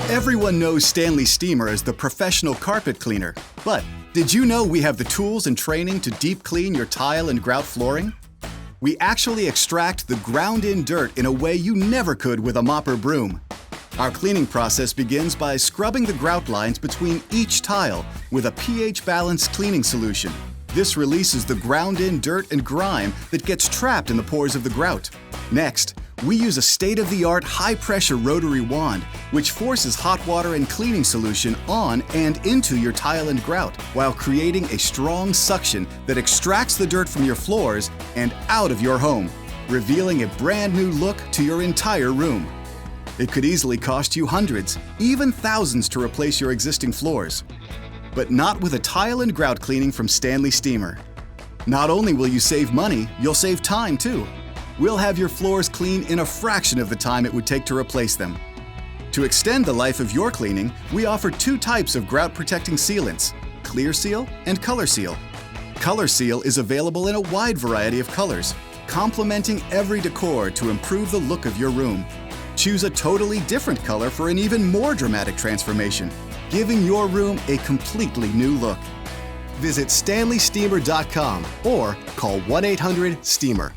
Everyone knows Stanley Steemer as the professional carpet cleaner. But did you know we have the tools and training to deep clean your tile and grout flooring? We actually extract the ground-in dirt in a way you never could with a mop or broom. Our cleaning process begins by scrubbing the grout lines between each tile with a pH-balanced cleaning solution. This releases the ground-in dirt and grime that gets trapped in the pores of the grout. Next, we use a state-of-the-art high-pressure rotary wand, which forces hot water and cleaning solution on and into your tile and grout, while creating a strong suction that extracts the dirt from your floors and out of your home, revealing a brand new look to your entire room. It could easily cost you hundreds, even thousands to replace your existing floors. But not with a tile and grout cleaning from Stanley Steemer. Not only will you save money, you'll save time too. We'll have your floors clean in a fraction of the time it would take to replace them. To extend the life of your cleaning, we offer two types of grout-protecting sealants, Clear Seal and Color Seal. Color Seal is available in a wide variety of colors, complementing every decor to improve the look of your room. Choose a totally different color for an even more dramatic transformation, giving your room a completely new look. Visit StanleySteemer.com or call 1-800-STEAMER.